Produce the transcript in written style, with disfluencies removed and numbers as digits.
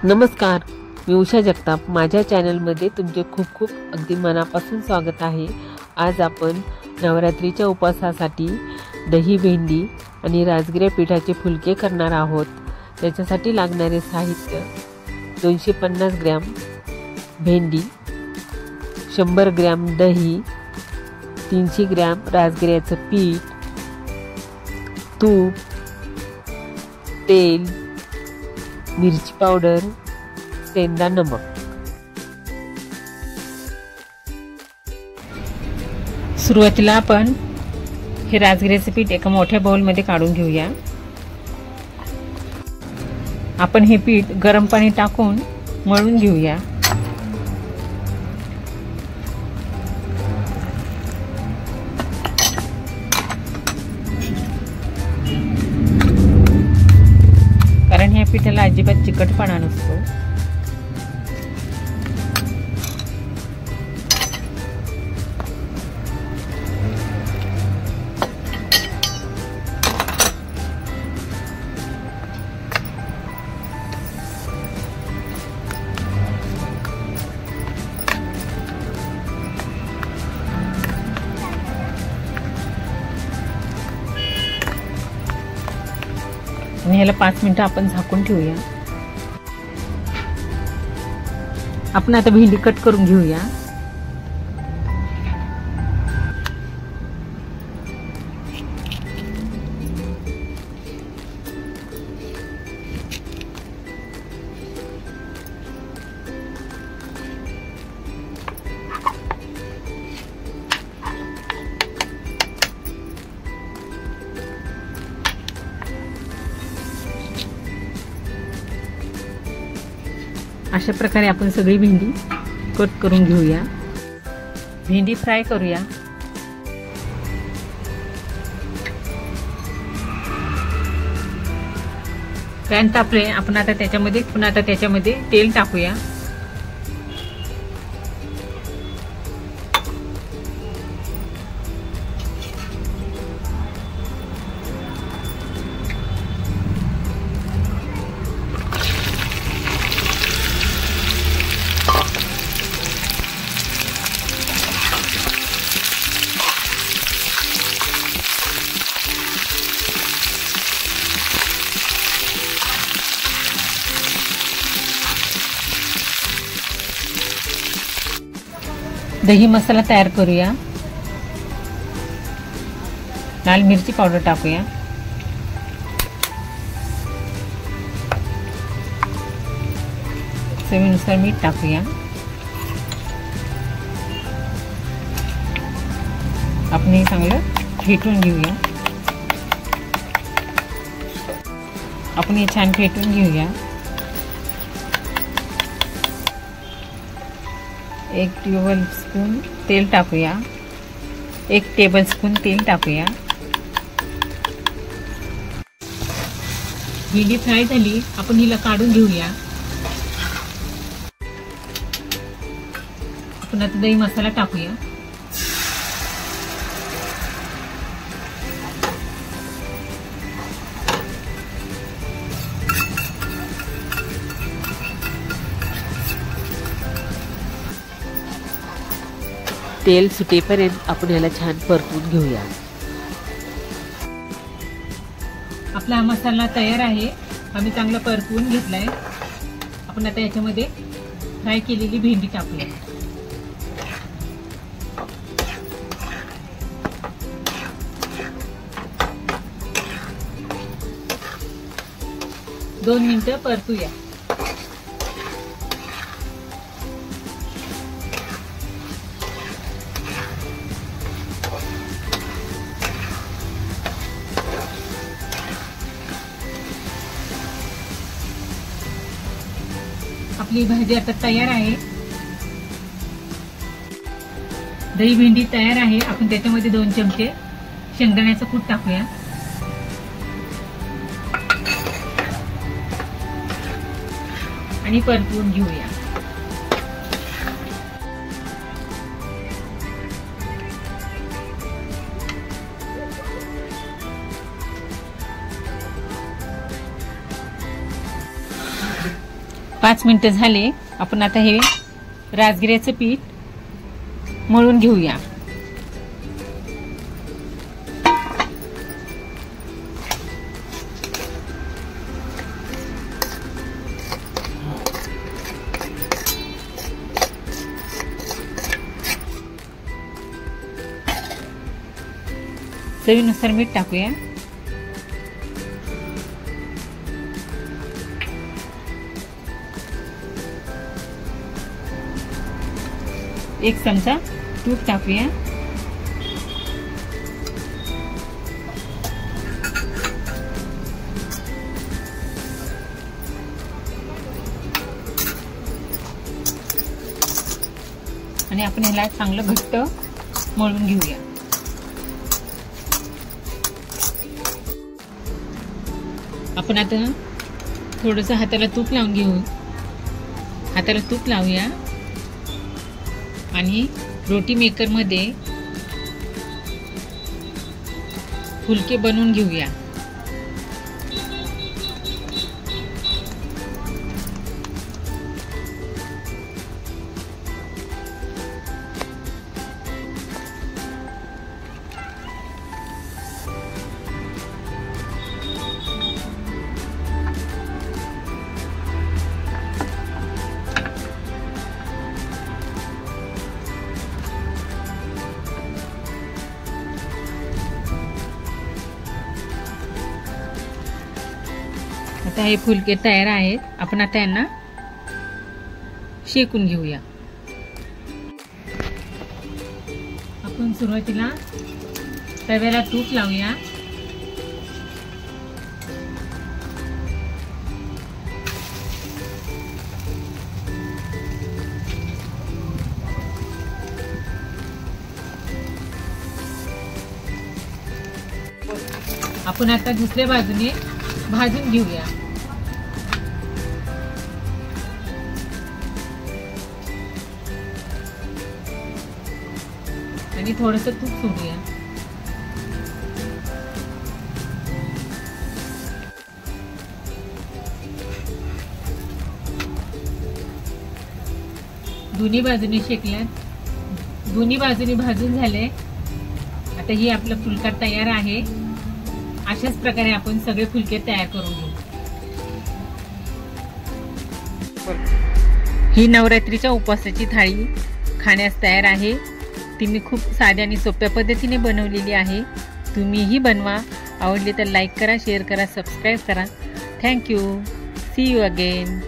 नमस्कार, मी उषा जगताप. माझ्या चॅनलमध्ये तुमचे खूप खूप अगदी मनापासून स्वागत आहे. आज आपण नवरात्रीच्या उपवासासाठी दही भेंडी आणि राजगिरा पिठाचे फुलके करणार आहोत. त्याच्यासाठी लागणारे साहित्य: 250 ग्रॅम भेंडी, 100 ग्रॅम दही, 300 ग्रॅम राजगिऱ्याचं पीठ, तूप, तेल, मिरची पावडर, सेंदा नमक. सुरुवातीला आपण हे राजगिऱ्याचे पीठ एका मोठ्या बाउलमध्ये काढून घेऊया. आपण हे पीठ गरम पाणी टाकून मळून घेऊया. कारण ह्या पिठाला अजिबात चिकटपणा नसतो. आणि ह्याला 5 मिनिटं आपण झाकून ठेवूया. आपण आता भेंडी कट करून घेऊया. अशा प्रकारे आपण सगळी भेंडी कट करून घेऊया. भेंडी फ्राय करूया. पॅन तापले. आपण आता त्याच्यामध्ये तेल टाकूया. दही मसाला तयार करूया. लाल मिरची पावडर टाकूया. चवीनुसार मीठ टाकूया. आपण हे चांगलं फेटून घेऊया. आपण हे छान फेटून घेऊया. 1 टेबलस्पून तेल टाकूया. 1 टेबलस्पून तेल टाकूया. भेंडी फ्राय झाली. आपण हिला काढून घेऊया. आपण आता दही मसाला टाकूया. तेल सुटेपर्यंत आपण याला छान परतून घेऊया. आपला हा मसाला तयार आहे. आम्ही चांगला परतवून घेतलाय. आपण आता याच्यामध्ये फ्राय केलेली भेंडी टाकूया. दोन मिनिटं परतूया. आपली भाजी आता तयार आहे. दही भेंडी तयार आहे. आपण त्याच्यामध्ये 2 चमचे शेंगदाण्याचं कूट टाकूया. आणि परतवून घेऊया. 5 मिनिटं झाले. आपण आता हे राजगिऱ्याचं पीठ मळून घेऊया. चवीनुसार मीठ टाकूया. एक चमचा तूप टाकूया. आणि आपण ह्याला चांगलं घट्ट मळून घेऊया. आपण आता थोडंसं हाताला तूप लावून घेऊ. हाताला तूप लावूया आणि रोटी मेकर मध्ये फुलके बनवून घेऊया. आता हे फुलके तयार आहेत. आपण आता यांना शेकून घेऊया. आपण सुरुवातीला तव्याला तूप लावूया. आपण आता दुसऱ्या बाजूने भाजून घेऊया. आणि थोडंसं तूप सोडूया. दोन्ही बाजूने शेकल्यात. दोन्ही बाजूने भाजून झाले. आता ही आपलं फुलका तयार आहे. अशाच प्रकारे आपण सगळे फुलके तयार करून घेऊ. ही नवरात्रीच्या उपवासाची थाळी खाण्यास तयार आहे. ती मी खूप साध्या आणि सोप्या पद्धतीने बनवलेली आहे. तुम्हीही बनवा. आवडली तर लाईक करा, शेअर करा, सबस्क्राईब करा. थँक्यू. See you again.